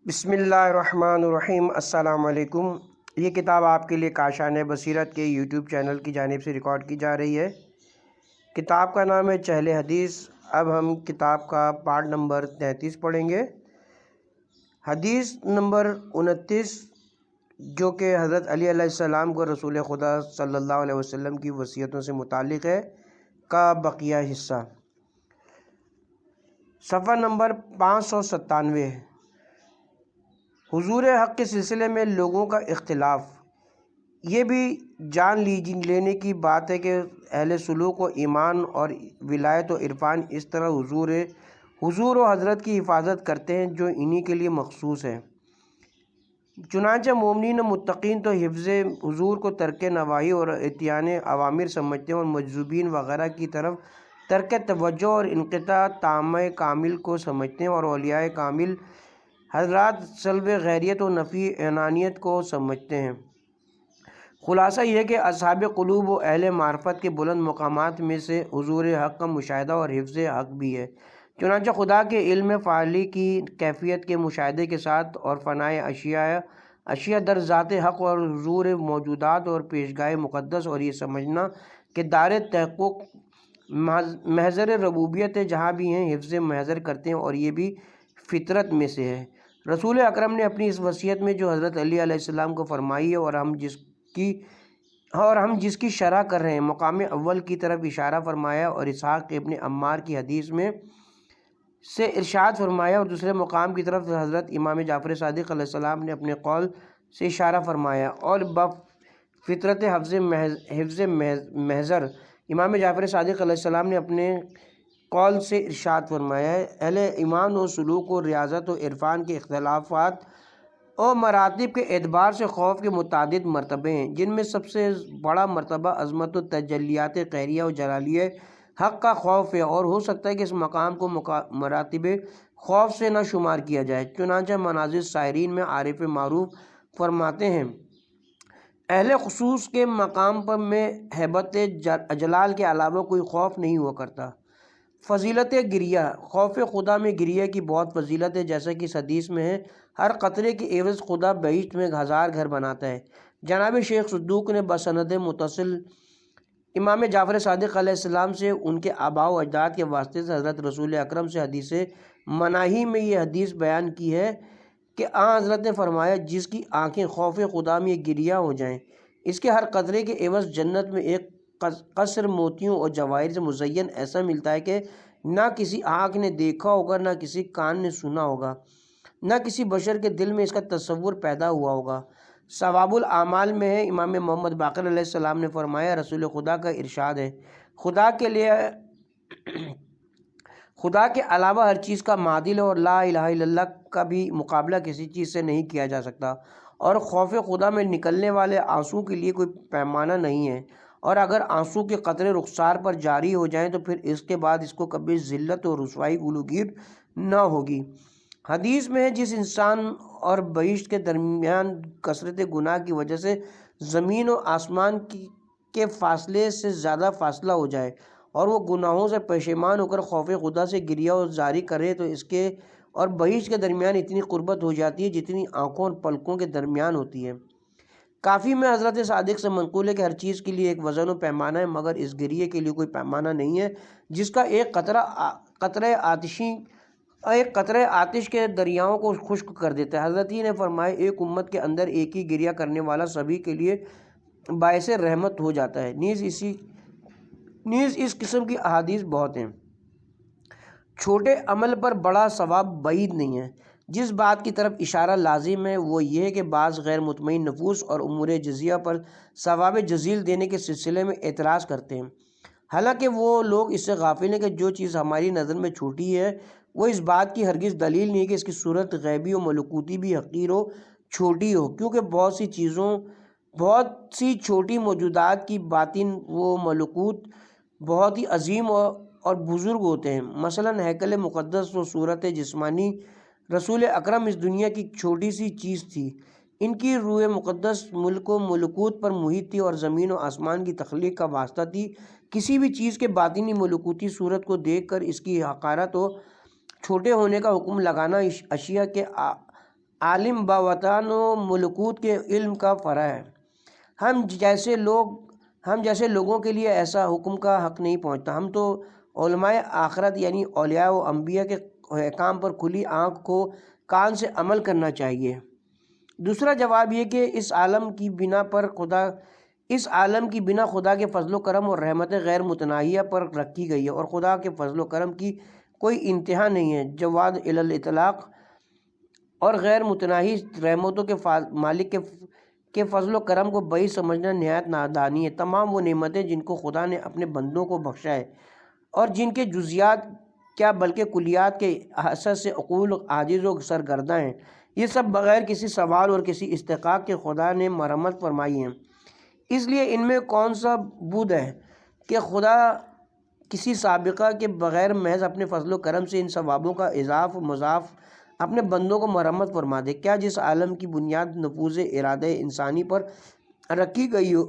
بسم اللہ الرحمن الرحیم۔ السلام علیکم۔ یہ کتاب آپ کے لیے کاشان بصیرت کے یوٹیوب چینل کی جانب سے ریکارڈ کی جا رہی ہے۔ کتاب کا نام ہے چہل حدیث۔ اب ہم کتاب کا پارٹ نمبر 33 پڑھیں گے۔ حدیث نمبر 29 جو کہ حضرت علی علیہ السلام کو رسول خدا صلی اللہ علیہ وسلم کی وصیتوں سے متعلق ہے کا بقیہ حصہ، صفحہ نمبر 597 ہے۔ حضور حق کے سلسلے میں لوگوں کا اختلاف، یہ بھی جان لینے کی بات ہے کہ اہل سلوک و ایمان اور ولایت و عرفان اس طرح حضور و حضرت کی حفاظت کرتے ہیں جو انہی کے لیے مخصوص ہے۔ چنانچہ مومنین و متقین تو حفظ حضور کو ترک نواہی اور اتیان اوامر سمجھتے ہیں، اور مجذوبین وغیرہ کی طرف ترک توجہ اور انقطاع طامع کامل کو سمجھتے ہیں، اور اولیاء کامل حضرات سلب غیریت و نفی انانیت کو سمجھتے ہیں۔ خلاصہ یہ کہ اصحاب قلوب و اہل معرفت کے بلند مقامات میں سے حضور حق کا مشاہدہ اور حفظ حق بھی ہے۔ چنانچہ خدا کے علم فعلی کی کیفیت کے مشاہدے کے ساتھ اور فنائے اشیاء در ذات حق اور حضور موجودات اور پیشگاہ مقدس، اور یہ سمجھنا کہ دار تحقق محضر ربوبیت ہے، جہاں بھی ہیں حفظ محضر کرتے ہیں، اور یہ بھی فطرت میں سے ہے۔ رسول اکرم نے اپنی اس وصیت میں جو حضرت علی علیہ السلام کو فرمائی ہے اور ہم جس کی شرح کر رہے ہیں، مقام اول کی طرف اشارہ فرمایا، اور اسحاق ابن عمار کی حدیث میں سے ارشاد فرمایا، اور دوسرے مقام کی طرف حضرت امام جعفر صادق علیہ السلام نے اپنے قول سے اشارہ فرمایا، اور فطرت حفظ محضر امام جعفر صادق علیہ السلام نے اپنے قول سے ارشاد فرمایا ہے۔ اہل ایمان و سلوک و ریاضت و عرفان کے اختلافات اور مراتب کے اعتبار سے خوف کے متعدد مرتبے ہیں، جن میں سب سے بڑا مرتبہ عظمت و تجلیات قہریہ و جلالیہ حق کا خوف ہے، اور ہو سکتا ہے کہ اس مقام کو مراتب خوف سے نہ شمار کیا جائے۔ چنانچہ منازل سائرین میں عارف معروف فرماتے ہیں، اہل خصوص کے مقام پر میں ہیبت جلال کے علاوہ کوئی خوف نہیں ہوا کرتا۔ فضیلت گریہ، خوف خدا میں گریہ کی بہت فضیلت ہے، جیسا کہ اس حدیث میں ہے، ہر قطرے کے عوض خدا بہشت میں 1000 گھر بناتا ہے۔ جناب شیخ صدوق نے بسند متصل امام جعفر صادق علیہ السلام سے ان کے آباء و اجداد کے واسطے سے حضرت رسول اکرم سے حدیث مناہی میں یہ حدیث بیان کی ہے کہ حضرت نے فرمایا، جس کی آنکھیں خوف خدا میں گریہ ہو جائیں، اس کے ہر قطرے کے عوض جنت میں ایک قصر موتیوں اور جواہر سے مزین ایسا ملتا ہے کہ نہ کسی آنکھ نے دیکھا ہوگا، نہ کسی کان نے سنا ہوگا، نہ کسی بشر کے دل میں اس کا تصور پیدا ہوا ہوگا۔ ثواب الاعمال میں ہے، امام محمد باقر علیہ السلام نے فرمایا، رسول خدا کا ارشاد ہے، خدا کے علاوہ ہر چیز کا معادل ہے، اور لا الہ الا اللہ کا بھی مقابلہ کسی چیز سے نہیں کیا جا سکتا، اور خوف خدا میں نکلنے والے آنسو کے لیے کوئی پیمانہ نہیں ہے، اور اگر آنسو کے قطرے رخسار پر جاری ہو جائیں تو پھر اس کے بعد اس کو کبھی ذلت اور رسوائی گلوگیر نہ ہوگی۔ حدیث میں ہے، جس انسان اور بہشت کے درمیان کثرت گناہ کی وجہ سے زمین و آسمان کے فاصلے سے زیادہ فاصلہ ہو جائے، اور وہ گناہوں سے پشیمان ہو کر خوف خدا سے گریہ و زاری کرے، تو اس کے اور بہشت کے درمیان اتنی قربت ہو جاتی ہے جتنی آنکھوں اور پلکوں کے درمیان ہوتی ہے۔ کافی میں حضرت صادق سے منقول ہے کہ ہر چیز کے لیے ایک وزن و پیمانہ ہے، مگر اس گریہ کے لیے کوئی پیمانہ نہیں ہے، جس کا ایک قطرہ آتش کے دریاؤں کو خشک کر دیتا ہے۔ حضرت ہی نے فرمایا، ایک امت کے اندر ایک ہی گریہ کرنے والا سبھی کے لیے باعث رحمت ہو جاتا ہے۔ نیز اس قسم کی احادیث بہت ہیں۔ چھوٹے عمل پر بڑا ثواب بعید نہیں ہے۔ جس بات کی طرف اشارہ لازم ہے وہ یہ ہے کہ بعض غیر مطمئن نفوس اور امور جزیہ پر ثواب جزیل دینے کے سلسلے میں اعتراض کرتے ہیں، حالانکہ وہ لوگ اس سے غافل ہیں کہ جو چیز ہماری نظر میں چھوٹی ہے وہ اس بات کی ہرگز دلیل نہیں کہ اس کی صورت غیبی و ملکوتی بھی حقیر و چھوٹی ہو، کیونکہ بہت سی چھوٹی موجودات کی باطن و ملکوت بہت ہی عظیم اور بزرگ ہوتے ہیں۔ مثلا ہیکل مقدس و صورت جسمانی رسول اکرم اس دنیا کی چھوٹی سی چیز تھی، ان کی روح مقدس ملک و ملکوت پر محیط تھی، اور زمین و آسمان کی تخلیق کا واسطہ تھی۔ کسی بھی چیز کے باطنی ملکوتی صورت کو دیکھ کر اس کی حقارت و چھوٹے ہونے کا حکم لگانا اشیاء کے عالم باوطن و ملکوت کے علم کا فرع ہے۔ ہم جیسے لوگوں کے لیے ایسا حکم کا حق نہیں پہنچتا۔ ہم تو علماء آخرت یعنی اولیاء و انبیاء کے احکام پر کھلی آنکھ کو کان سے عمل کرنا چاہیے۔ دوسرا جواب یہ کہ اس عالم کی بنا خدا کے فضل و کرم اور رحمت غیر متناہیہ پر رکھی گئی ہے، اور خدا کے فضل و کرم کی کوئی انتہا نہیں ہے۔ جواد الی الاطلاق اور غیر متناہی رحمتوں کے مالک کے فضل و کرم کو بعید سمجھنا نہایت نادانی ہے۔ تمام وہ نعمتیں جن کو خدا نے اپنے بندوں کو بخشا ہے اور جن کے جزیات کیا بلکہ کلیات کے حسد سے عقول عاجز و سرگرداں ہیں، یہ سب بغیر کسی سوال اور کسی استحقاق کے خدا نے مرمت فرمائی ہیں۔ اس لیے ان میں کون سا بود ہے کہ خدا کسی سابقہ کے بغیر محض اپنے فضل و کرم سے ان ثوابوں کا اضاف و مضاف اپنے بندوں کو مرمت فرما دے؟ کیا جس عالم کی بنیاد نفوذ ارادہ انسانی پر رکھی گئی ہو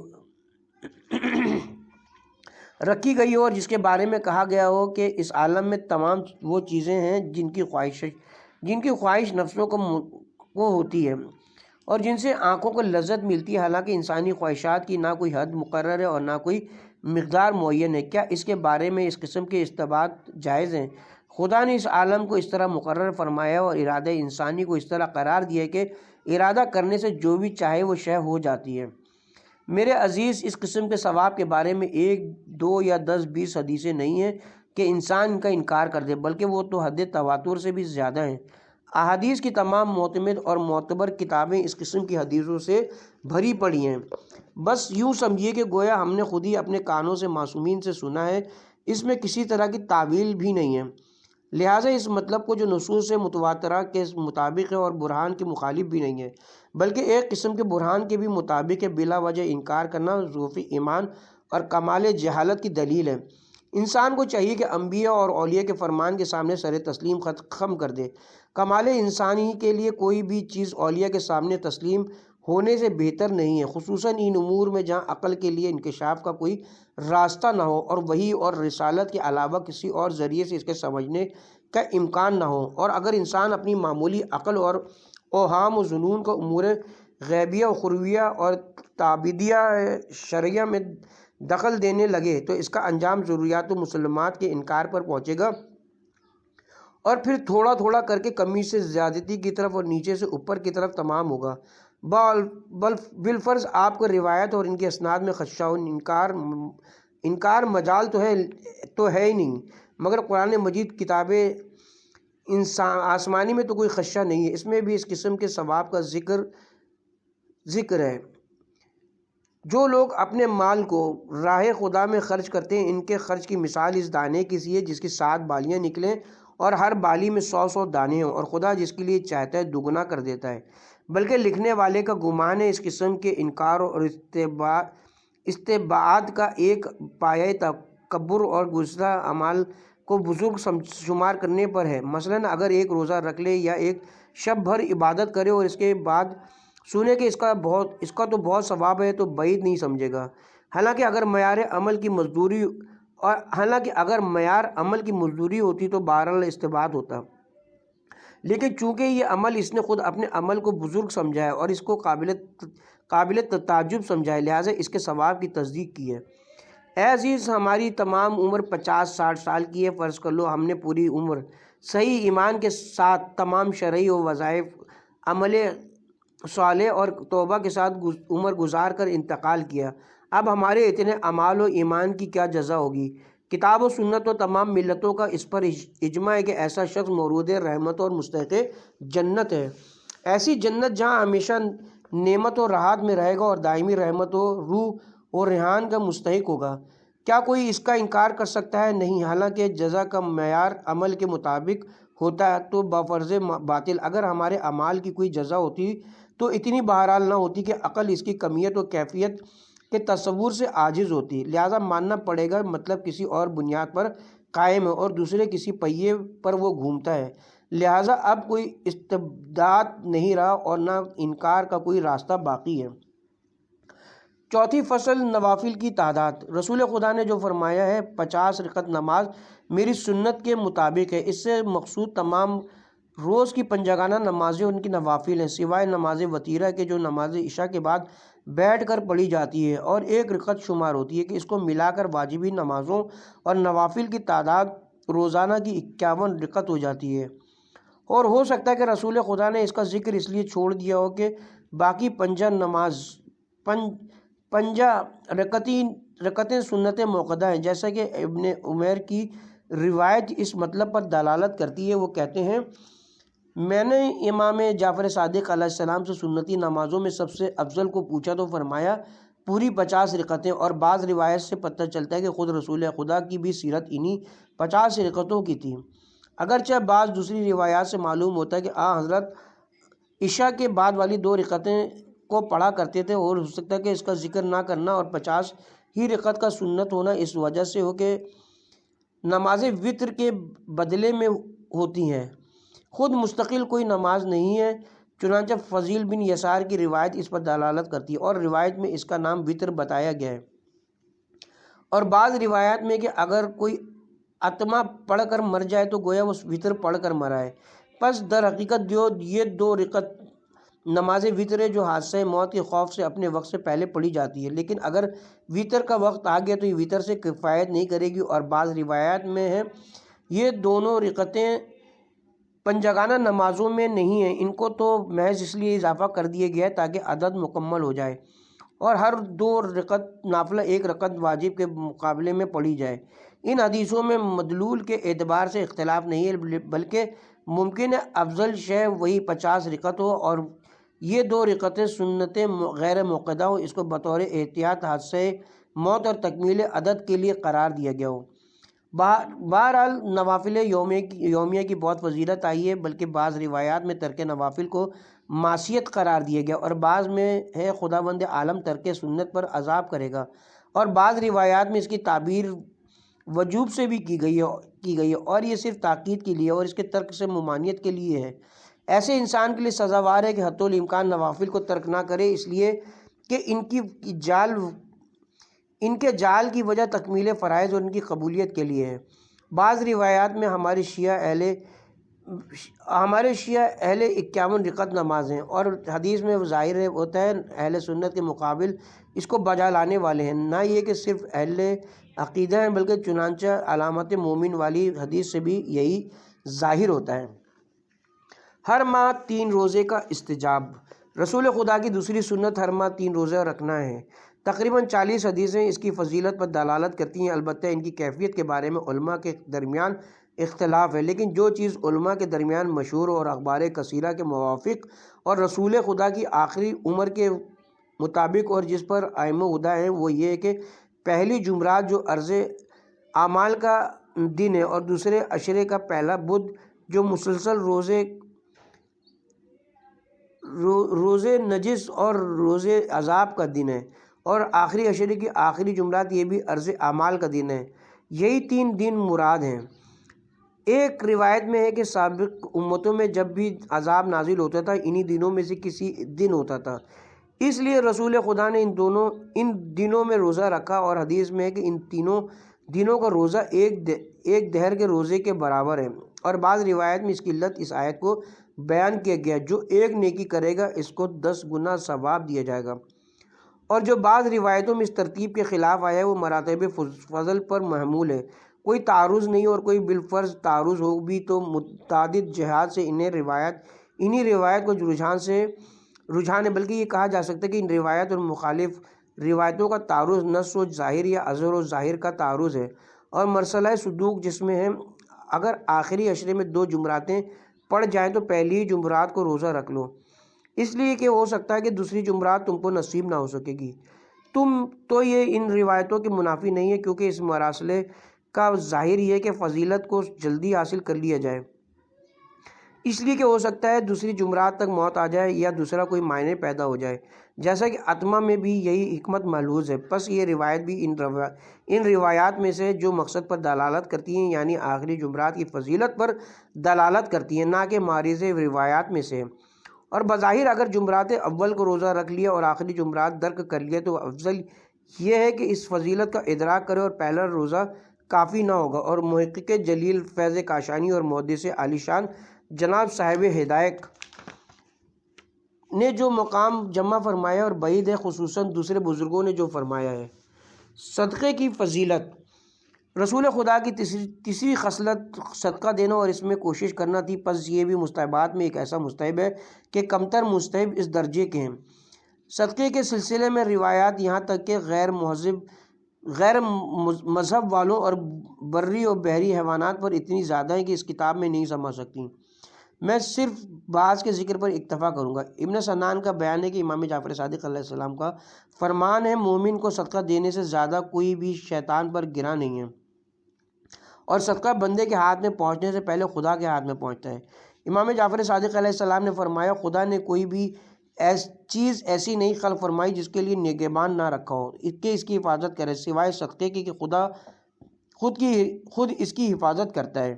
اور جس کے بارے میں کہا گیا ہو کہ اس عالم میں تمام وہ چیزیں ہیں جن کی خواہش نفسوں کو ہوتی ہے اور جن سے آنکھوں کو لذت ملتی ہے، حالانکہ انسانی خواہشات کی نہ کوئی حد مقرر ہے اور نہ کوئی مقدار معین ہے؟ کیا اس کے بارے میں اس قسم کے استنباط جائز ہیں؟ خدا نے اس عالم کو اس طرح مقرر فرمایا اور ارادہ انسانی کو اس طرح قرار دیا کہ ارادہ کرنے سے جو بھی چاہے وہ شے ہو جاتی ہے۔ میرے عزیز، اس قسم کے ثواب کے بارے میں 1، 2 یا 10، 20 حدیثیں نہیں ہیں کہ انسان ان کا انکار کر دے، بلکہ وہ تو حد تواتر سے بھی زیادہ ہیں۔ احادیث کی تمام معتمد اور معتبر کتابیں اس قسم کی حدیثوں سے بھری پڑی ہیں۔ بس یوں سمجھیے کہ گویا ہم نے خود ہی اپنے کانوں سے معصومین سے سنا ہے، اس میں کسی طرح کی تعویل بھی نہیں ہے۔ لہٰذا اس مطلب کو جو نصوص متواترہ کے مطابق ہے اور برہان کے مخالف بھی نہیں ہے، بلکہ ایک قسم کے برہان کے بھی مطابق ہے، بلا وجہ انکار کرنا ضعف ایمان اور کمال جہالت کی دلیل ہے۔ انسان کو چاہیے کہ انبیاء اور اولیاء کے فرمان کے سامنے سر تسلیم خم کر دے۔ کمال انسانی کے لیے کوئی بھی چیز اولیاء کے سامنے تسلیم ہونے سے بہتر نہیں ہے، خصوصاً ان امور میں جہاں عقل کے لیے انکشاف کا کوئی راستہ نہ ہو اور وحی اور رسالت کے علاوہ کسی اور ذریعے سے اس کے سمجھنے کا امکان نہ ہو۔ اور اگر انسان اپنی معمولی عقل اور اوہام و ظنون کو امور غیبیہ و اخرویہ اور تعبیدیہ شرعیہ میں دخل دینے لگے تو اس کا انجام ضروریات و مسلمات کے انکار پر پہنچے گا، اور پھر تھوڑا تھوڑا کر کے کمی سے زیادتی کی طرف اور نیچے سے اوپر کی طرف تمام ہوگا۔ بالفرض آپ کو روایت اور ان کے اسناد میں خدشہ و انکار مجال تو ہے ہی نہیں، مگر قرآن مجید کتاب آسمانی میں تو کوئی خدشہ نہیں ہے، اس میں بھی اس قسم کے ثواب کا ذکر ہے۔ جو لوگ اپنے مال کو راہ خدا میں خرچ کرتے ہیں، ان کے خرچ کی مثال اس دانے کی سی ہے جس کی 7 بالیاں نکلیں اور ہر بالی میں 100 دانے ہوں، اور خدا جس کے لیے چاہتا ہے دگنا کر دیتا ہے۔ بلکہ لکھنے والے کا گمان ہے اس قسم کے انکار اور استبعاد کا ایک پایہ تکبر اور گستاخ اعمال کو بزرگ شمار کرنے پر ہے۔ مثلاً اگر ایک روزہ رکھ لے یا ایک شب بھر عبادت کرے اور اس کے بعد سنے کہ اس کا تو بہت ثواب ہے تو بعید نہیں سمجھے گا، حالانکہ اگر معیار عمل کی مزدوری ہوتی تو بہرحال استبعاد ہوتا، لیکن چونکہ یہ عمل اس نے خود اپنے عمل کو بزرگ سمجھا ہے اور اس کو قابل تعجب سمجھا ہے، لہٰذا اس کے ثواب کی تصدیق کی ہے۔ اے عزیز، ہماری تمام عمر 50-60 سال کی ہے، فرض کر لو ہم نے پوری عمر صحیح ایمان کے ساتھ تمام شرعی و وظائف، عمل صالح اور توبہ کے ساتھ عمر گزار کر انتقال کیا، اب ہمارے اتنے اعمال و ایمان کی کیا جزا ہوگی؟ کتاب و سنت و تمام ملتوں کا اس پر اجماع ہے کہ ایسا شخص مورود رحمت اور مستحق جنت ہے، ایسی جنت جہاں ہمیشہ نعمت و راحت میں رہے گا اور دائمی رحمت و روح اور ریحان کا مستحق ہوگا۔ کیا کوئی اس کا انکار کر سکتا ہے؟ نہیں، حالانکہ جزا کا معیار عمل کے مطابق ہوتا ہے تو بفرض باطل اگر ہمارے اعمال کی کوئی جزا ہوتی تو اتنی بہرحال نہ ہوتی کہ عقل اس کی کمیت و کیفیت کے تصور سے عاجز ہوتی، لہٰذا ماننا پڑے گا مطلب کسی اور بنیاد پر قائم ہے اور دوسرے کسی پہیے پر وہ گھومتا ہے، لہٰذا اب کوئی استبداد نہیں رہا اور نہ انکار کا کوئی راستہ باقی ہے۔ چوتھی فصل، نوافل کی تعداد۔ رسول خدا نے جو فرمایا ہے 50 رکعت نماز میری سنت کے مطابق ہے، اس سے مقصود تمام روز کی پنجگانہ نمازیں ان کی نوافل ہیں سوائے نماز وتیرہ کے جو نماز عشاء کے بعد بیٹھ کر پڑھی جاتی ہے اور ایک رکعت شمار ہوتی ہے کہ اس کو ملا کر واجبی نمازوں اور نوافل کی تعداد روزانہ کی 51 رکعت ہو جاتی ہے۔ اور ہو سکتا ہے کہ رسول خدا نے اس کا ذکر اس لیے چھوڑ دیا ہو کہ باقی پنجہ رکعتیں سنت موقدہ ہیں، جیسا کہ ابن عمیر کی روایت اس مطلب پر دلالت کرتی ہے۔ وہ کہتے ہیں میں نے امام جعفر صادق علیہ السلام سے سنتی نمازوں میں سب سے افضل کو پوچھا تو فرمایا پوری 50 رکعتیں، اور بعض روایت سے پتہ چلتا ہے کہ خود رسول خدا کی بھی سیرت انہی 50 رکعتوں کی تھی۔ اگرچہ بعض دوسری روایات سے معلوم ہوتا ہے کہ حضرت عشاء کے بعد والی 2 رکعتیں کو پڑھا کرتے تھے، اور ہو سکتا ہے کہ اس کا ذکر نہ کرنا اور 50 ہی رکعت کا سنت ہونا اس وجہ سے ہو کہ نماز وتر کے بدلے میں ہوتی ہیں، خود مستقل کوئی نماز نہیں ہے۔ چنانچہ فضیل بن یسار کی روایت اس پر دلالت کرتی ہے، اور روایت میں اس کا نام وتر بتایا گیا ہے۔ اور بعض روایات میں کہ اگر کوئی اتما پڑھ کر مر جائے تو گویا وہ وتر پڑھ کر مرا ہے۔ پس در حقیقت یہ 2 رکعت نماز وتر ہے جو حادثہ موت کے خوف سے اپنے وقت سے پہلے پڑھی جاتی ہے، لیکن اگر وتر کا وقت آ گیا تو یہ وتر سے کفایت نہیں کرے گی۔ اور بعض روایات میں ہے یہ دونوں رکعتیں پنجگانہ نمازوں میں نہیں ہیں، ان کو تو محض اس لیے اضافہ کر دیا گیا ہے تاکہ عدد مکمل ہو جائے اور ہر 2 رکعت نافلہ 1 رکعت واجب کے مقابلے میں پڑھی جائے۔ ان حدیثوں میں مدلول کے اعتبار سے اختلاف نہیں ہے، بلکہ ممکن ہے افضل شے وہی 50 رکعت ہو اور یہ 2 رکعتیں سنت غیر موقدہ ہو، اس کو بطور احتیاط حادثہ موت اور تکمیل عدد کے لیے قرار دیا گیا ہو۔ بہرحال نوافل یومیہ کی بہت فضیلت آئی ہے، بلکہ بعض روایات میں ترک نوافل کو معصیت قرار دیا گیا، اور بعض میں ہے خداوند عالم ترک سنت پر عذاب کرے گا، اور بعض روایات میں اس کی تعبیر وجوب سے بھی کی گئی ہے اور یہ صرف تاکید کے لیے اور اس کے ترک سے ممانعت کے لیے ہے۔ ایسے انسان کے لیے سزاوار ہے کہ حتی الامکان نوافل کو ترک نہ کرے، اس لیے کہ ان کے جال کی وجہ تکمیل فرائض اور ان کی قبولیت کے لیے ہے۔ بعض روایات میں ہمارے شیعہ اہل 51 رکعت نماز ہیں، اور حدیث میں ظاہر ہوتا ہے اہل سنت کے مقابل اس کو بجا لانے والے ہیں، نہ یہ کہ صرف اہل عقیدہ ہیں بلکہ چنانچہ علامت مومن والی حدیث سے بھی یہی ظاہر ہوتا ہے۔ ہر ماہ 3 روزے کا استحباب۔ رسول خدا کی دوسری سنت ہر ماہ 3 روزہ رکھنا ہے۔ تقریباً 40 حدیثیں اس کی فضیلت پر دلالت کرتی ہیں، البتہ ان کی کیفیت کے بارے میں علماء کے درمیان اختلاف ہے، لیکن جو چیز علماء کے درمیان مشہور اور اخبار کثیرہ کے موافق اور رسول خدا کی آخری عمر کے مطابق اور جس پر ائمہ ہدیٰ ہیں وہ یہ ہے کہ پہلی جمعرات جو عرض اعمال کا دن ہے اور دوسرے عشرے کا پہلا بدھ جو مسلسل روزے نجس اور روزے عذاب کا دن ہے، اور آخری عشرے کی آخری جمعرات یہ بھی عرض اعمال کا دن ہے۔ یہی 3 دن مراد ہیں۔ ایک روایت میں ہے کہ سابق امتوں میں جب بھی عذاب نازل ہوتا تھا انہی دنوں میں سے کسی دن ہوتا تھا، اس لیے رسول خدا نے ان دنوں میں روزہ رکھا، اور حدیث میں ہے کہ ان تینوں دنوں کا روزہ ایک دہر کے روزے کے برابر ہے۔ اور بعض روایت میں اس کی علت اس آیت کو بیان کیا گیا جو ایک نیکی کرے گا اس کو 10 گنا ثواب دیا جائے گا، اور جو بعض روایتوں میں اس ترتیب کے خلاف آیا ہے وہ مراتب فضل پر محمول ہے۔ کوئی تعارض نہیں، اور کوئی بالفرض تعارض ہو بھی تو متعدد جہات سے انہی روایت کو رجحان ہے، بلکہ یہ کہا جا سکتا ہے کہ ان روایت اور مخالف روایتوں کا تعارض نص و ظاہر یا اظہر و ظاہر کا تعارض ہے، اور مرسلہ صدوق جس میں ہے اگر آخری عشرے میں 2 جمعراتیں پڑ جائیں تو پہلی ہی جمعرات کو روزہ رکھ لو، اس لیے کہ ہو سکتا ہے کہ دوسری جمعرات تم کو نصیب نہ ہو سکے گی۔ تو یہ ان روایتوں کے منافی نہیں ہے، کیونکہ اس مراسلے کا ظاہر یہ ہے کہ فضیلت کو جلدی حاصل کر لیا جائے، اس لیے کہ ہو سکتا ہے دوسری جمعرات تک موت آ جائے یا دوسرا کوئی معنی پیدا ہو جائے، جیسا کہ اتمہ میں بھی یہی حکمت ملحوظ ہے۔ پس یہ روایت بھی ان روایات میں سے جو مقصد پر دلالت کرتی ہیں یعنی آخری جمعرات کی فضیلت پر دلالت کرتی ہیں، نہ کہ معارض روایات میں سے۔ اور بظاہر اگر جمعرات اول کو روزہ رکھ لیا اور آخری جمعرات درک کر لیا تو افضل یہ ہے کہ اس فضیلت کا ادراک کرے، اور پہلا روزہ کافی نہ ہوگا۔ اور محقق جلیل فیض کاشانی اور محدث عالی شان جناب صاحب ہدایت نے جو مقام جمع فرمایا اور بعید ہے خصوصاً دوسرے بزرگوں نے جو فرمایا ہے۔ صدقے کی فضیلت، رسول خدا کی تیسری خصلت صدقہ دینا اور اس میں کوشش کرنا تھی، پس یہ بھی مستحبات میں ایک ایسا مستحب ہے کہ کمتر مستحب اس درجے کے ہیں۔ صدقے کے سلسلے میں روایات یہاں تک کہ غیر مذہب والوں اور بری اور بحری حیوانات پر اتنی زیادہ ہیں کہ اس کتاب میں نہیں سما سکتی۔ میں صرف بعض کے ذکر پر اکتفا کروں گا۔ ابن سنان کا بیان ہے کہ امام جعفر صادق علیہ السلام کا فرمان ہے، مومن کو صدقہ دینے سے زیادہ کوئی بھی شیطان پر گرا نہیں ہے، اور صدقہ بندے کے ہاتھ میں پہنچنے سے پہلے خدا کے ہاتھ میں پہنچتا ہے۔ امام جعفر صادق علیہ السلام نے فرمایا، خدا نے کوئی بھی چیز ایسی نہیں خلق فرمائی جس کے لیے نگہبان نہ رکھا ہو کہ اس کی حفاظت کرے، سوائے صدقے کی کہ خدا خود اس کی حفاظت کرتا ہے۔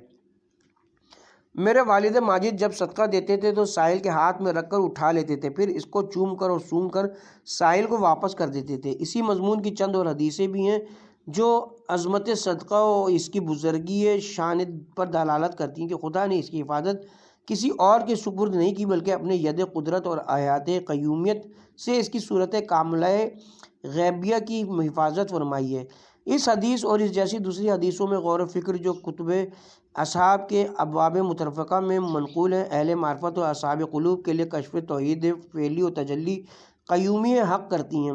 میرے والد ماجد جب صدقہ دیتے تھے تو سائل کے ہاتھ میں رکھ کر اٹھا لیتے تھے، پھر اس کو چوم کر اور سونگ کر سائل کو واپس کر دیتے تھے۔ اسی مضمون کی چند اور حدیثیں بھی ہیں جو عظمت صدقہ اور اس کی بزرگی شان پر دلالت کرتی ہیں کہ خدا نے اس کی حفاظت کسی اور کے سپرد نہیں کی، بلکہ اپنے ید قدرت اور آیات قیومیت سے اس کی صورت کاملہ غیبیہ کی حفاظت فرمائی ہے۔ اس حدیث اور اس جیسی دوسری حدیثوں میں غور و فکر جو کتب اصحاب کے ابواب متفرقہ میں منقول ہیں، اہل معرفت اور اصحاب قلوب کے لیے کشف توحید فعلی و تجلی قیومی حق کرتی ہیں،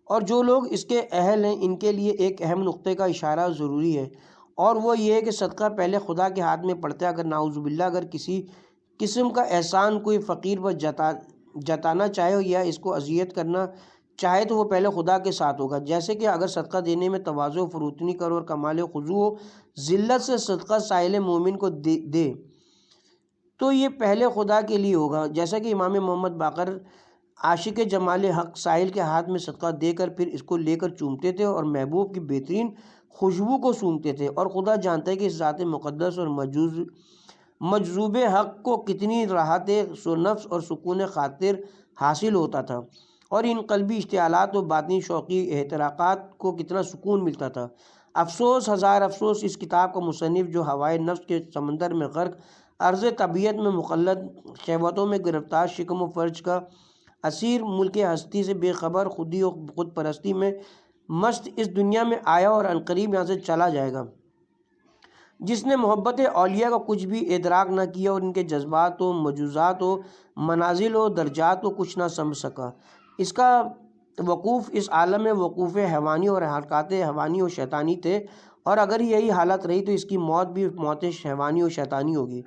اور جو لوگ اس کے اہل ہیں ان کے لیے ایک اہم نقطے کا اشارہ ضروری ہے، اور وہ یہ ہے کہ صدقہ پہلے خدا کے ہاتھ میں پڑتا ہے۔ اگر نعوذ باللہ اگر کسی قسم کا احسان کوئی فقیر پر جتانا چاہے یا اس کو اذیت کرنا چاہے تو وہ پہلے خدا کے ساتھ ہوگا، جیسے کہ اگر صدقہ دینے میں تواضع و فروتنی کرو اور کمال خضوع و ذلت سے صدقہ سائل مومن کو دے تو یہ پہلے خدا کے لیے ہوگا، جیسا کہ امام محمد باقر عاشق جمال حق سائل کے ہاتھ میں صدقہ دے کر پھر اس کو لے کر چومتے تھے اور محبوب کی بہترین خوشبو کو سونگتے تھے، اور خدا جانتا ہے کہ اس ذات مقدس اور مجذوب حق کو کتنی راحت سو نفس اور سکون خاطر حاصل ہوتا تھا، اور ان قلبی اشتعالات و باطنی شوقی احتراقات کو کتنا سکون ملتا تھا۔ افسوس ہزار افسوس اس کتاب کا مصنف جو ہوائے نفس کے سمندر میں غرق، عرض طبیعت میں مخلد، شہوتوں میں گرفتار، شکم و فرج کا اسیر، ملک ہستی سے بے خبر، خودی و خود پرستی میں مست اس دنیا میں آیا اور عنقریب یہاں سے چلا جائے گا، جس نے محبت اولیاء کا کچھ بھی ادراک نہ کیا اور ان کے جذبات و مجوزات و منازل و درجات کو کچھ نہ سمجھ سکا۔ اس کا وقوف اس عالم میں وقوف حیوانی اور حرکات حیوانی و شیطانی تھے، اور اگر یہی حالت رہی تو اس کی موت بھی موت حیوانی و شیطانی ہوگی۔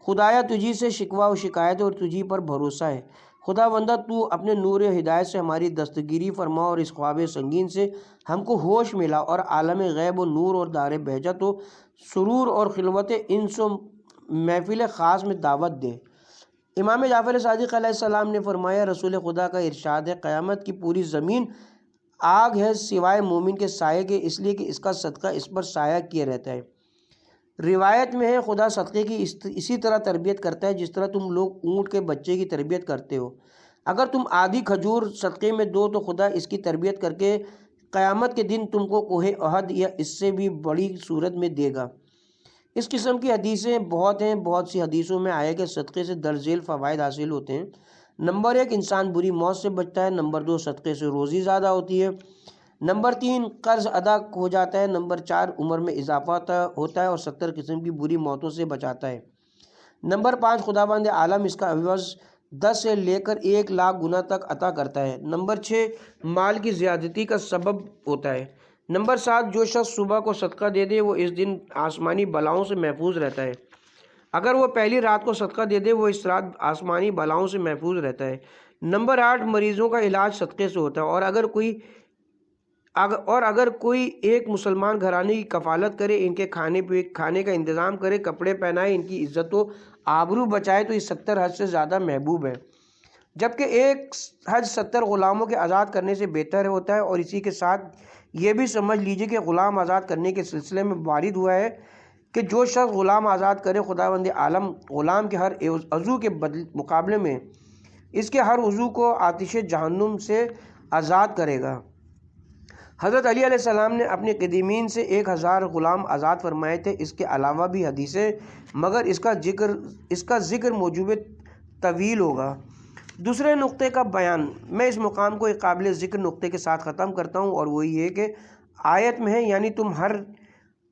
خدایا تجھی سے شکوہ و شکایت اور تجھی پر بھروسہ ہے، خدا بندہ تو اپنے نور ہدایت سے ہماری دستگیری فرما اور اس خواب سنگین سے ہم کو ہوش ملا، اور عالم غیب و نور اور دار بہجت و سرور اور خلوت انس و محفل خاص میں دعوت دے۔ امام جعفر صادق علیہ السلام نے فرمایا، رسول خدا کا ارشاد ہے، قیامت کی پوری زمین آگ ہے سوائے مومن کے سائے کے، اس لیے کہ اس کا صدقہ اس پر سایہ کیے رہتا ہے۔ روایت میں ہے، خدا صدقے کی اسی طرح تربیت کرتا ہے جس طرح تم لوگ اونٹ کے بچے کی تربیت کرتے ہو۔ اگر تم آدھی کھجور صدقے میں دو تو خدا اس کی تربیت کر کے قیامت کے دن تم کو کوہ احد یا اس سے بھی بڑی صورت میں دے گا۔ اس قسم کی حدیثیں بہت ہیں، بہت سی حدیثوں میں آیا کہ صدقے سے درج ذیل فوائد حاصل ہوتے ہیں۔ نمبر 1، انسان بری موت سے بچتا ہے۔ نمبر 2، صدقے سے روزی زیادہ ہوتی ہے۔ نمبر 3، قرض ادا ہو جاتا ہے۔ نمبر 4، عمر میں اضافہ ہوتا ہے اور 70 قسم کی بری موتوں سے بچاتا ہے۔ نمبر 5، خداوند عالم اس کا عوض 10 سے لے کر 1 لاکھ گنا تک عطا کرتا ہے۔ نمبر 6، مال کی زیادتی کا سبب ہوتا ہے۔ نمبر 7، جو شخص صبح کو صدقہ دے دے وہ اس دن آسمانی بلاؤں سے محفوظ رہتا ہے۔ اگر وہ پہلی رات کو صدقہ دے دے وہ اس رات آسمانی بلاؤں سے محفوظ رہتا ہے۔ نمبر 8، مریضوں کا علاج صدقے سے ہوتا ہے، اور اگر کوئی ایک مسلمان گھرانے کی کفالت کرے، ان کے کھانے کا انتظام کرے، کپڑے پہنائے، ان کی عزت و آبرو بچائے تو یہ 70 حج سے زیادہ محبوب ہے، جبکہ ایک حج 70 غلاموں کے آزاد کرنے سے بہتر ہوتا ہے۔ اور اسی کے ساتھ یہ بھی سمجھ لیجئے کہ غلام آزاد کرنے کے سلسلے میں وارد ہوا ہے کہ جو شخص غلام آزاد کرے خداوند عالم غلام کے ہر عضو کے مقابلے میں اس کے ہر عضو کو آتش جہنم سے آزاد کرے گا۔ حضرت علی علیہ السلام نے اپنے قدیمین سے 1000 غلام آزاد فرمائے تھے۔ اس کے علاوہ بھی حدیثیں، مگر اس کا ذکر موجب طویل ہوگا۔ دوسرے نقطے کا بیان، میں اس مقام کو ایک قابل ذکر نقطے کے ساتھ ختم کرتا ہوں، اور وہ یہ کہ آیت میں ہے یعنی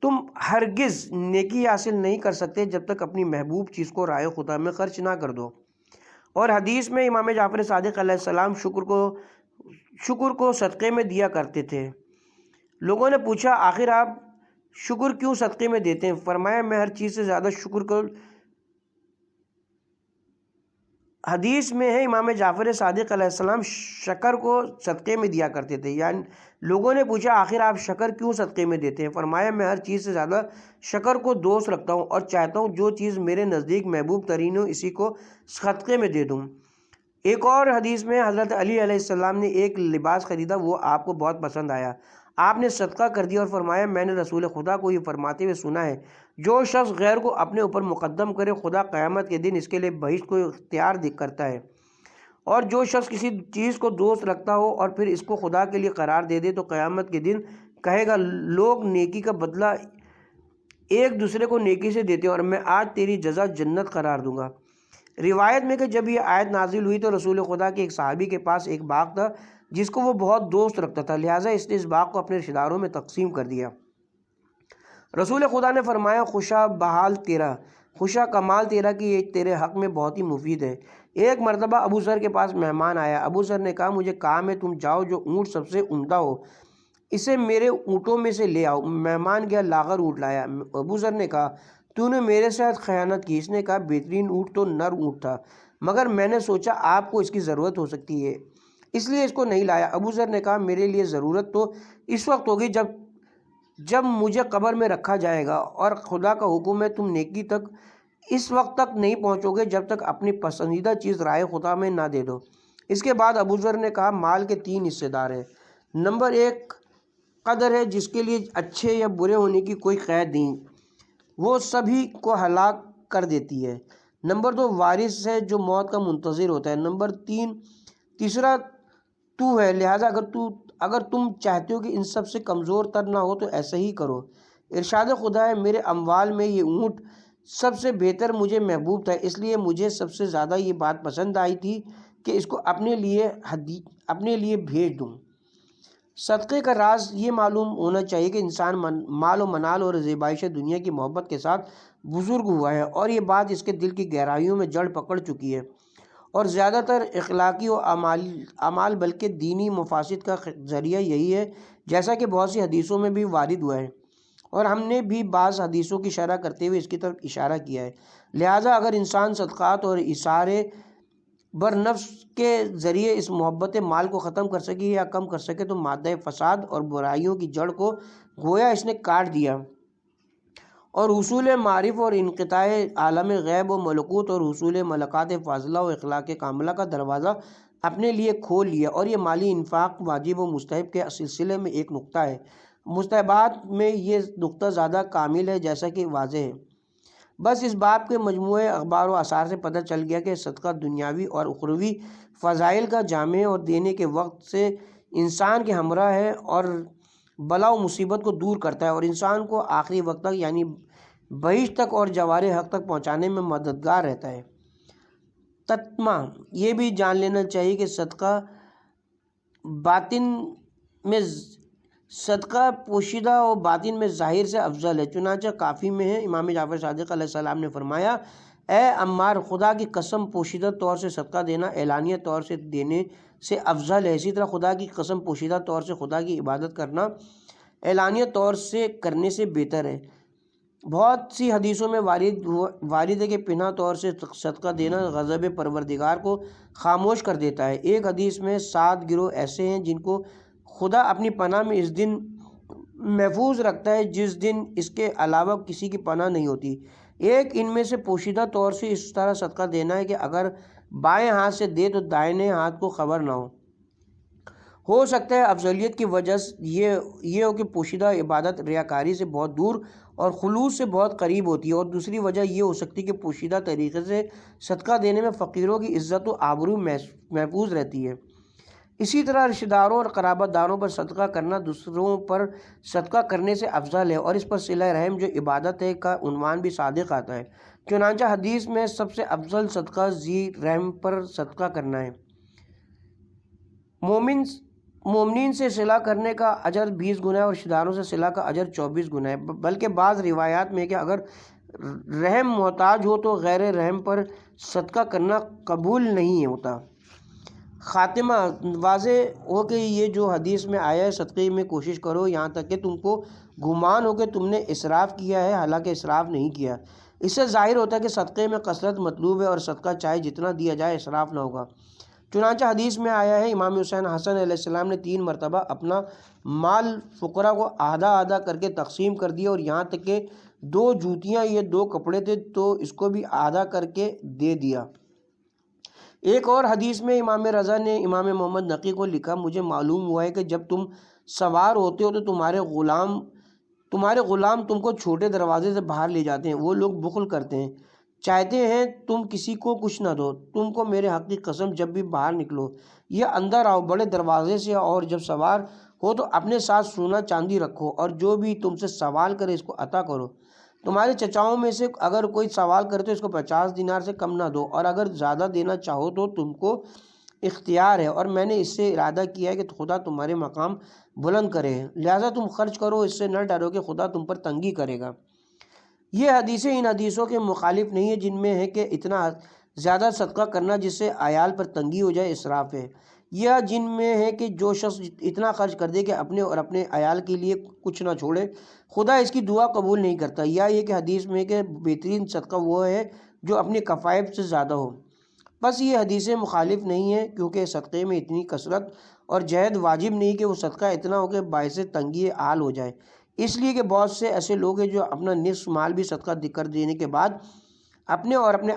تم ہرگز نیکی حاصل نہیں کر سکتے جب تک اپنی محبوب چیز کو رائے خدا میں خرچ نہ کر دو۔ اور حدیث میں امام جعفر صادق علیہ السلام شکر کو صدقے میں دیا کرتے تھے۔ لوگوں نے پوچھا آخر آپ شکر کیوں صدقے میں دیتے ہیں؟ فرمایا میں ہر چیز سے زیادہ شکر کو، حدیث میں ہے امام جعفر صادق علیہ السلام شکر کو صدقے میں دیا کرتے تھے، یعنی لوگوں نے پوچھا آخر آپ شکر کیوں صدقے میں دیتے ہیں؟ فرمایا میں ہر چیز سے زیادہ شکر کو دوست رکھتا ہوں اور چاہتا ہوں جو چیز میرے نزدیک محبوب ترین ہو اسی کو صدقے میں دے دوں۔ ایک اور حدیث میں حضرت علی علیہ السلام نے ایک لباس خریدا، وہ آپ کو بہت پسند آیا، آپ نے صدقہ کر دیا اور فرمایا میں نے رسول خدا کو یہ فرماتے ہوئے سنا ہے جو شخص غیر کو اپنے اوپر مقدم کرے خدا قیامت کے دن اس کے لیے بہشت کو اختیار کرتا ہے، اور جو شخص کسی چیز کو دوست رکھتا ہو اور پھر اس کو خدا کے لیے قرار دے دے تو قیامت کے دن کہے گا لوگ نیکی کا بدلہ ایک دوسرے کو نیکی سے دیتے ہیں اور میں آج تیری جزا جنت قرار دوں گا۔ روایت میں کہ جب یہ آیت نازل ہوئی تو رسول خدا کے ایک صحابی کے پاس ایک باغ تھا جس کو وہ بہت دوست رکھتا تھا، لہٰذا اس نے اس باغ کو اپنے رشتہ داروں میں تقسیم کر دیا۔ رسول خدا نے فرمایا خوشا بحال تیرا، خوشا کمال تیرا کہ یہ تیرے حق میں بہت ہی مفید ہے۔ ایک مرتبہ ابو ذر کے پاس مہمان آیا، ابو ذر نے کہا مجھے کام ہے تم جاؤ جو اونٹ سب سے عمدہ ہو اسے میرے اونٹوں میں سے لے آؤ۔ مہمان گیا لاغر اونٹ لایا۔ ابو ذر نے کہا تو نے میرے ساتھ خیانت کی۔ اس نے کہا بہترین اونٹ تو نر اونٹ تھا مگر میں نے سوچا آپ کو اس کی ضرورت ہو سکتی ہے اس لیے اس کو نہیں لایا۔ ابو ذر نے کہا میرے لیے ضرورت تو اس وقت ہوگی جب مجھے قبر میں رکھا جائے گا، اور خدا کا حکم ہے تم نیکی تک اس وقت تک نہیں پہنچو گے جب تک اپنی پسندیدہ چیز رائے خدا میں نہ دے دو۔ اس کے بعد ابو ذر نے کہا مال کے 3 حصے دار ہیں۔ نمبر 1 قدر ہے جس کے لیے اچھے یا برے ہونے کی کوئی قید نہیں، وہ سبھی کو ہلاک کر دیتی ہے۔ نمبر 2 وارث ہے جو موت کا منتظر ہوتا ہے۔ نمبر 3 تیسرا تو ہے، لہٰذا اگر تم چاہتے ہو کہ ان سب سے کمزور تر نہ ہو تو ایسا ہی کرو۔ ارشاد خدا ہے میرے اموال میں یہ اونٹ سب سے بہتر مجھے محبوب تھا، اس لیے مجھے سب سے زیادہ یہ بات پسند آئی تھی کہ اس کو اپنے لیے بھیج دوں۔ صدقے کا راز یہ معلوم ہونا چاہیے کہ انسان مال و منال اور زیبائش دنیا کی محبت کے ساتھ بزرگ ہوا ہے، اور یہ بات اس کے دل کی گہرائیوں میں جڑ پکڑ چکی ہے، اور زیادہ تر اخلاقی و اعمال بلکہ دینی مفاسد کا ذریعہ یہی ہے، جیسا کہ بہت سی حدیثوں میں بھی وارد ہوا ہے، اور ہم نے بھی بعض حدیثوں کی شرح کرتے ہوئے اس کی طرف اشارہ کیا ہے۔ لہٰذا اگر انسان صدقات اور اثارے بر نفس کے ذریعے اس محبت مال کو ختم کر سکے یا کم کر سکے تو مادہ فساد اور برائیوں کی جڑ کو گویا اس نے کاٹ دیا، اور حصول معرف اور انقطاع عالم غیب و ملکوت اور حصول ملکات فاضلہ و اخلاق کاملہ کا دروازہ اپنے لیے کھول لیا۔ اور یہ مالی انفاق واجب و مستحب کے سلسلے میں ایک نقطہ ہے، مستحبات میں یہ نقطہ زیادہ کامل ہے جیسا کہ واضح ہے۔ بس اس باب کے مجموعے اخبار و آثار سے پتہ چل گیا کہ صدقہ دنیاوی اور اخروی فضائل کا جامع ہے، اور دینے کے وقت سے انسان کے ہمراہ ہے اور بلا و مصیبت کو دور کرتا ہے، اور انسان کو آخری وقت تک یعنی بہشت تک اور جوار حق تک پہنچانے میں مددگار رہتا ہے۔ تتمہ یہ بھی جان لینا چاہیے کہ صدقہ پوشیدہ و باطن میں ظاہر سے افضل ہے، چنانچہ کافی میں ہے امام جعفر صادق علیہ السلام نے فرمایا اے عمار خدا کی قسم پوشیدہ طور سے صدقہ دینا اعلانیہ طور سے دینے سے افضل ہے، اسی طرح خدا کی قسم پوشیدہ طور سے خدا کی عبادت کرنا اعلانیہ طور سے کرنے سے بہتر ہے۔ بہت سی حدیثوں میں وارد ہے کہ پناہ طور سے صدقہ دینا غضب پروردگار کو خاموش کر دیتا ہے۔ ایک حدیث میں 7 گروہ ایسے ہیں جن کو خدا اپنی پناہ میں اس دن محفوظ رکھتا ہے جس دن اس کے علاوہ کسی کی پناہ نہیں ہوتی۔ ایک ان میں سے پوشیدہ طور سے اس طرح صدقہ دینا ہے کہ اگر بائیں ہاتھ سے دے تو دائیں ہاتھ کو خبر نہ ہو سکتا ہے افضلیت کی وجہ یہ ہو کہ پوشیدہ عبادت ریاکاری سے بہت دور اور خلوص سے بہت قریب ہوتی ہے، اور دوسری وجہ یہ ہو سکتی ہے کہ پوشیدہ طریقے سے صدقہ دینے میں فقیروں کی عزت و آبرو محفوظ رہتی ہے۔ اسی طرح رشتہ داروں اور قرابت داروں پر صدقہ کرنا دوسروں پر صدقہ کرنے سے افضل ہے، اور اس پر صلہ رحم جو عبادت ہے کا عنوان بھی صادق آتا ہے۔ چنانچہ حدیث میں سب سے افضل صدقہ ذی رحم پر صدقہ کرنا ہے۔ مومنین سے صلہ کرنے کا اجر 20 گنا ہے اور رشتہ داروں سے صلہ کا اجر 24 گنا ہے، بلکہ بعض روایات میں کہ اگر رحم محتاج ہو تو غیر رحم پر صدقہ کرنا قبول نہیں ہوتا۔ خاتمہ، واضح ہو کہ یہ جو حدیث میں آیا ہے صدقے میں کوشش کرو یہاں تک کہ تم کو گمان ہو کہ تم نے اسراف کیا ہے، حالانکہ اسراف نہیں کیا۔ اس سے ظاہر ہوتا ہے کہ صدقے میں کثرت مطلوب ہے اور صدقہ چاہے جتنا دیا جائے اسراف نہ ہوگا۔ چنانچہ حدیث میں آیا ہے امام حسین حسن علیہ السلام نے 3 مرتبہ اپنا مال فقراء کو آدھا آدھا کر کے تقسیم کر دیا، اور یہاں تک کہ 2 جوتیاں یہ 2 کپڑے تھے تو اس کو بھی آدھا کر کے دے دیا۔ ایک اور حدیث میں امام رضا نے امام محمد نقی کو لکھا، مجھے معلوم ہوا ہے کہ جب تم سوار ہوتے ہو تو تمہارے غلام تم کو چھوٹے دروازے سے باہر لے جاتے ہیں، وہ لوگ بخل کرتے ہیں، چاہتے ہیں تم کسی کو کچھ نہ دو۔ تم کو میرے حق کی قسم جب بھی باہر نکلو یا اندر آؤ بڑے دروازے سے، اور جب سوار ہو تو اپنے ساتھ سونا چاندی رکھو، اور جو بھی تم سے سوال کرے اس کو عطا کرو۔ تمہارے چچاؤں میں سے اگر کوئی سوال کرے تو اس کو 50 دینار سے کم نہ دو، اور اگر زیادہ دینا چاہو تو تم کو اختیار ہے، اور میں نے اس سے ارادہ کیا ہے کہ خدا تمہارے مقام بلند کرے، لہٰذا تم خرچ کرو، اس سے نہ ڈرو کہ خدا تم پر تنگی کرے گا۔ یہ حدیثیں ان حدیثوں کے مخالف نہیں ہیں جن میں ہے کہ اتنا زیادہ صدقہ کرنا جس سے عیال پر تنگی ہو جائے اسراف ہے، یا جن میں ہے کہ جو شخص اتنا خرچ کر دے کہ اپنے اور اپنے عیال کے لیے کچھ نہ چھوڑے، خدا اس کی دعا قبول نہیں کرتا، یا یہ کہ حدیث میں کہ بہترین صدقہ وہ ہے جو اپنی کفائف سے زیادہ ہو۔ بس یہ حدیثیں مخالف نہیں ہیں کیونکہ صدقے میں اتنی کثرت اور جہد واجب نہیں کہ وہ صدقہ اتنا ہو کہ باعث تنگی حال ہو جائے، اس لیے کہ بہت سے ایسے لوگ ہیں جو اپنا نصف مال بھی صدقہ کر دینے کے بعد اپنے اور اپنے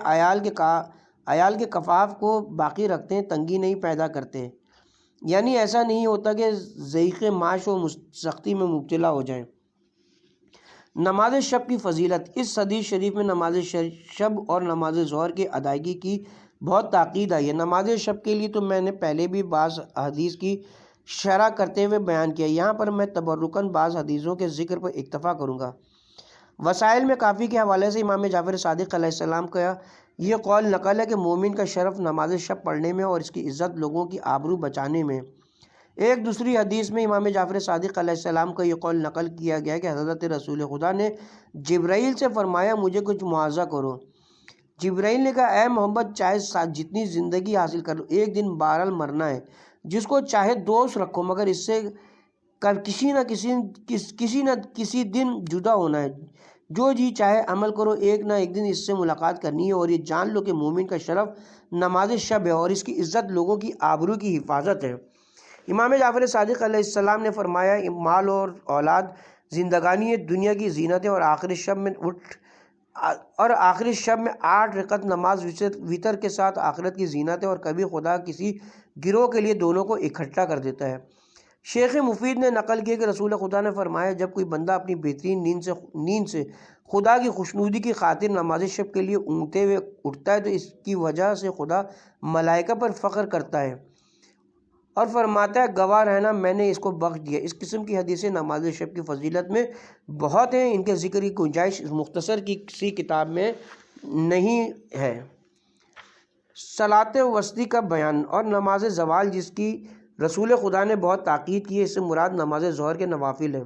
عیال کے کفاف کو باقی رکھتے ہیں، تنگی نہیں پیدا کرتے، یعنی ایسا نہیں ہوتا کہ ضیق معاش و سختی میں مبتلا ہو جائیں۔ نماز شب کی فضیلت، اس حدیث شریف میں نماز شب اور نماز ظہر کی ادائیگی کی بہت تاکید آئی ہے۔ نماز شب کے لیے تو میں نے پہلے بھی بعض حدیث کی شرح کرتے ہوئے بیان کیا، یہاں پر میں تبرکاً بعض حدیثوں کے ذکر پر اکتفا کروں گا۔ وسائل میں کافی کے حوالے سے امام جعفر صادق علیہ السلام کا یہ قول نقل ہے کہ مومن کا شرف نماز شب پڑھنے میں اور اس کی عزت لوگوں کی آبرو بچانے میں۔ ایک دوسری حدیث میں امام جعفر صادق علیہ السلام کا یہ قول نقل کیا گیا کہ حضرت رسول خدا نے جبرائیل سے فرمایا مجھے کچھ معاوضہ کرو۔ جبرائیل نے کہا اے محمد چاہے جتنی زندگی حاصل کر لو، ایک دن بہرحال مرنا ہے، جس کو چاہے دوست رکھو مگر اس سے کسی نہ کسی دن جدا ہونا ہے، جو جی چاہے عمل کرو، ایک نہ ایک دن اس سے ملاقات کرنی ہے، اور یہ جان لو کہ مومن کا شرف نماز شب ہے اور اس کی عزت لوگوں کی آبرو کی حفاظت ہے۔ امام جعفر صادق علیہ السلام نے فرمایا مال اور اولاد زندگانی دنیا کی زینت ہے، اور آخری شب میں 8 رکعت نماز وتر کے ساتھ آخرت کی زینت ہے، اور کبھی خدا کسی گروہ کے لیے دونوں کو اکٹھا کر دیتا ہے۔ شیخ مفید نے نقل کیا کہ رسول خدا نے فرمایا جب کوئی بندہ اپنی بہترین نیند سے خدا کی خوشنودی کی خاطر نماز شب کے لیے اونگتے ہوئے اٹھتا ہے تو اس کی وجہ سے خدا ملائکہ پر فخر کرتا ہے اور فرماتا ہے گواہ رہنا میں نے اس کو بخش دیا۔ اس قسم کی حدیثیں نماز شب کی فضیلت میں بہت ہیں، ان کے ذکر کی گنجائش اس مختصر کسی کتاب میں نہیں ہے۔ صلاۃ وسطی کا بیان اور نماز زوال جس کی رسول خدا نے بہت تاکید کی ہے، اس سے مراد نماز ظہر کے نوافل ہے۔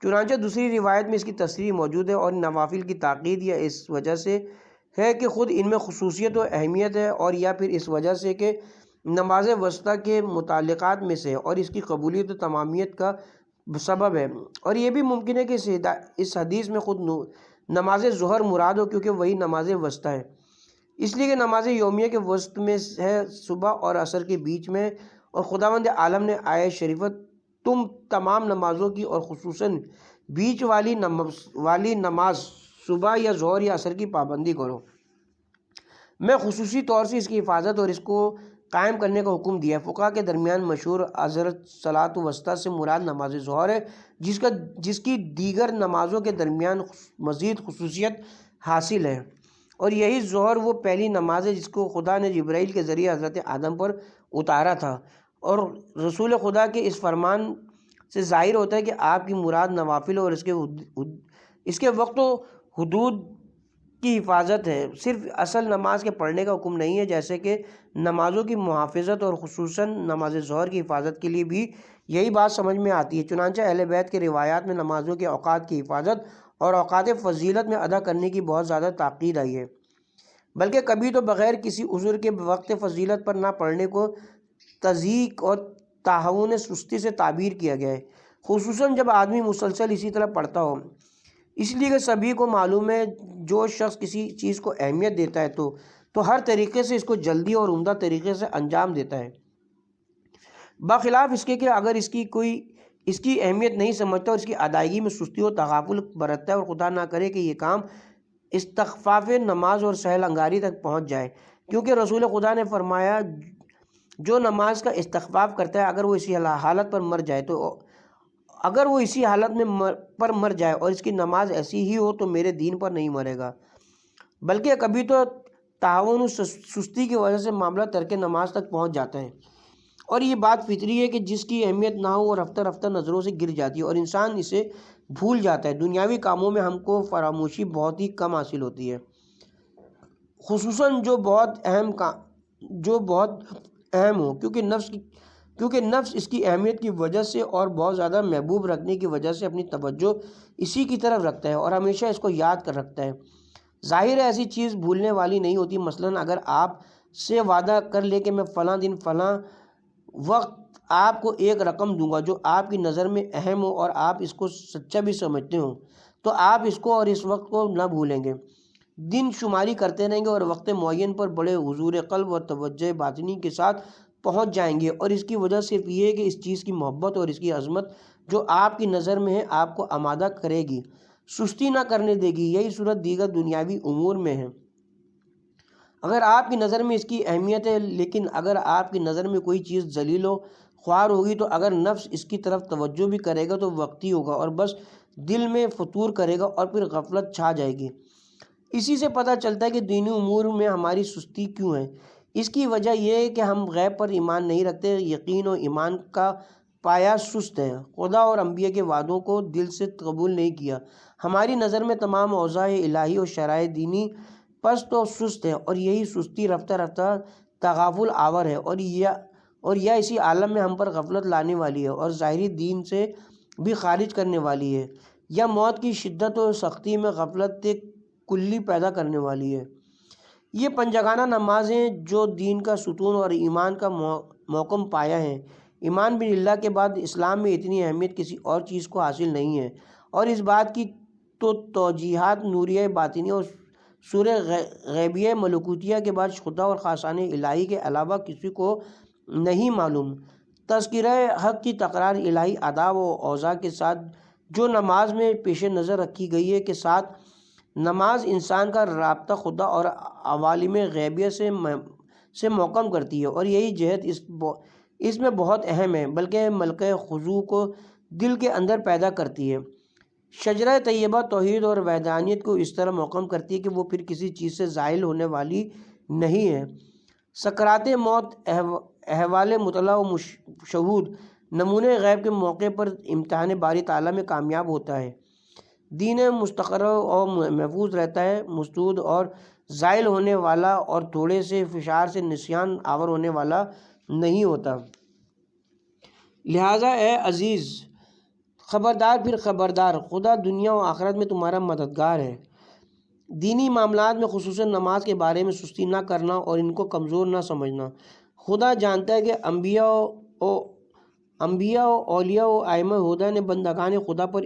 چنانچہ دوسری روایت میں اس کی تصریح موجود ہے، اور نوافل کی تاکید یا اس وجہ سے ہے کہ خود ان میں خصوصیت و اہمیت ہے، اور یا پھر اس وجہ سے کہ نماز وسطیٰ کے متعلقات میں سے اور اس کی قبولیت و تمامیت کا سبب ہے، اور یہ بھی ممکن ہے کہ اس حدیث میں خود نماز ظہر مراد ہو کیونکہ وہی نماز وسطیٰ ہے، اس لیے کہ نماز یومیہ کے وسط میں ہے، صبح اور عصر کے بیچ میں، اور خداوند عالم نے آیت شریفہ تم تمام نمازوں کی اور خصوصاً بیچ والی نماز صبح یا ظہر یا عصر کی پابندی کرو، میں خصوصی طور سے اس کی حفاظت اور اس کو قائم کرنے کا حکم دیا ہے۔ فقہاء کے درمیان مشہور حضرت صلاۃ وسطیٰ سے مراد نماز ظہر ہے جس کی دیگر نمازوں کے درمیان مزید خصوصیت حاصل ہے، اور یہی ظہر وہ پہلی نماز ہے جس کو خدا نے جبرائیل کے ذریعے حضرت آدم پر اتارا تھا، اور رسول خدا کے اس فرمان سے ظاہر ہوتا ہے کہ آپ کی مراد نوافل اور اس کے وقت و حدود کی حفاظت ہے، صرف اصل نماز کے پڑھنے کا حکم نہیں ہے، جیسے کہ نمازوں کی محافظت اور خصوصاً نماز ظہر کی حفاظت کے لیے بھی یہی بات سمجھ میں آتی ہے۔ چنانچہ اہل بیت کے روایات میں نمازوں کے اوقات کی حفاظت اور اوقات فضیلت میں ادا کرنے کی بہت زیادہ تاکید آئی ہے، بلکہ کبھی تو بغیر کسی عذر کے وقت فضیلت پر نہ پڑھنے کو تضییق اور تہاون سستی سے تعبیر کیا گیا ہے، خصوصاً جب آدمی مسلسل اسی طرح پڑھتا ہو۔ اس لیے کہ سبھی کو معلوم ہے جو شخص کسی چیز کو اہمیت دیتا ہے تو ہر طریقے سے اس کو جلدی اور عمدہ طریقے سے انجام دیتا ہے، بخلاف اس کے کہ اگر اس کی اہمیت نہیں سمجھتا اور اس کی ادائیگی میں سستی اور تغافل برتتا ہے اور خدا نہ کرے کہ یہ کام استخفاف نماز اور سہل انگاری تک پہنچ جائے، کیونکہ رسول خدا نے فرمایا جو نماز کا استخفاف کرتا ہے اگر وہ اسی حالت پر مر جائے اور اس کی نماز ایسی ہی ہو تو میرے دین پر نہیں مرے گا، بلکہ کبھی تو تعاون سستی کی وجہ سے معاملہ ترک نماز تک پہنچ جاتا ہے۔ اور یہ بات فطری ہے کہ جس کی اہمیت نہ ہو وہ رفتہ رفتہ نظروں سے گر جاتی ہے اور انسان اسے بھول جاتا ہے۔ دنیاوی کاموں میں ہم کو فراموشی بہت ہی کم حاصل ہوتی ہے، خصوصاً جو بہت اہم ہو، کیونکہ نفس اس کی اہمیت کی وجہ سے اور بہت زیادہ محبوب رکھنے کی وجہ سے اپنی توجہ اسی کی طرف رکھتا ہے اور ہمیشہ اس کو یاد کر رکھتا ہے۔ ظاہر ہے ایسی چیز بھولنے والی نہیں ہوتی، مثلاً اگر آپ سے وعدہ کر لے کہ میں فلاں دن فلاں وقت آپ کو ایک رقم دوں گا جو آپ کی نظر میں اہم ہو اور آپ اس کو سچا بھی سمجھتے ہو، تو آپ اس کو اور اس وقت کو نہ بھولیں گے، دن شماری کرتے رہیں گے اور وقت معین پر بڑے حضور قلب اور توجہ باطنی کے ساتھ پہنچ جائیں گے، اور اس کی وجہ صرف یہ ہے کہ اس چیز کی محبت اور اس کی عظمت جو آپ کی نظر میں ہے آپ کو آمادہ کرے گی، سستی نہ کرنے دے گی۔ یہی صورت دیگر دنیاوی امور میں ہے۔ اگر آپ کی نظر میں اس کی اہمیت ہے، لیکن اگر آپ کی نظر میں کوئی چیز ذلیل و خوار ہوگی تو اگر نفس اس کی طرف توجہ بھی کرے گا تو وقتی ہوگا اور بس دل میں فطور کرے گا اور پھر غفلت چھا جائے گی۔ اسی سے پتہ چلتا ہے کہ دینی امور میں ہماری سستی کیوں ہے۔ اس کی وجہ یہ ہے کہ ہم غیب پر ایمان نہیں رکھتے، یقین و ایمان کا پایہ سست ہے، خدا اور انبیاء کے وعدوں کو دل سے قبول نہیں کیا۔ ہماری نظر میں تمام اوضاع الہی اور شرائع دینی پست و سست ہے، اور یہی سستی رفتہ رفتہ تغافل آور ہے اور یا اسی عالم میں ہم پر غفلت لانے والی ہے اور ظاہری دین سے بھی خارج کرنے والی ہے، یا موت کی شدت و سختی میں غفلت کلی پیدا کرنے والی ہے۔ یہ پنجگانہ نمازیں جو دین کا ستون اور ایمان کا محکم پایہ ہیں، ایمان باللہ کے بعد اسلام میں اتنی اہمیت کسی اور چیز کو حاصل نہیں ہے، اور اس بات کی تو توجیہات نوریہ باطنیہ اور سور غیبیہ ملکوتیہ کے بعد خدا اور خاصان الہی کے علاوہ کسی کو نہیں معلوم۔ تذکرہ حق کی تقرار الہی آداب و اوضاع کے ساتھ جو نماز میں پیش نظر رکھی گئی ہے کے ساتھ نماز انسان کا رابطہ خدا اور عوالم غیبیہ سے محکم کرتی ہے، اور یہی جہت اس میں بہت اہم ہے، بلکہ ملکہ خضوع کو دل کے اندر پیدا کرتی ہے۔ شجرہ طیبہ توحید اور وحدانیت کو اس طرح محکم کرتی ہے کہ وہ پھر کسی چیز سے زائل ہونے والی نہیں ہے۔ سکرات موت، احوال مطلع و مشہود، نمونے غیب کے موقع پر امتحان باری تعالیٰ میں کامیاب ہوتا ہے، دین مستقر اور محفوظ رہتا ہے، مستعود اور زائل ہونے والا اور تھوڑے سے فشار سے نسیان آور ہونے والا نہیں ہوتا۔ لہٰذا اے عزیز، خبردار پھر خبردار، خدا دنیا و آخرت میں تمہارا مددگار ہے۔ دینی معاملات میں خصوصاً نماز کے بارے میں سستی نہ کرنا اور ان کو کمزور نہ سمجھنا۔ خدا جانتا ہے کہ انبیاء و اولیاء و ائمہ ہدیٰ نے بندگان خدا پر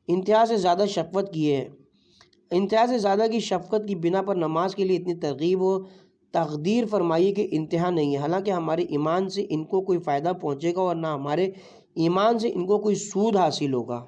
انتہا سے زیادہ شفقت کی ہے۔ انتہا سے زیادہ کی شفقت کی بنا پر نماز کے لیے اتنی ترغیب و تقدیر فرمائی کہ انتہا نہیں ہے، حالانکہ ہمارے ایمان سے ان کو کوئی فائدہ پہنچے گا اور نہ ہمارے ایمان سے ان کو کوئی سود حاصل ہوگا۔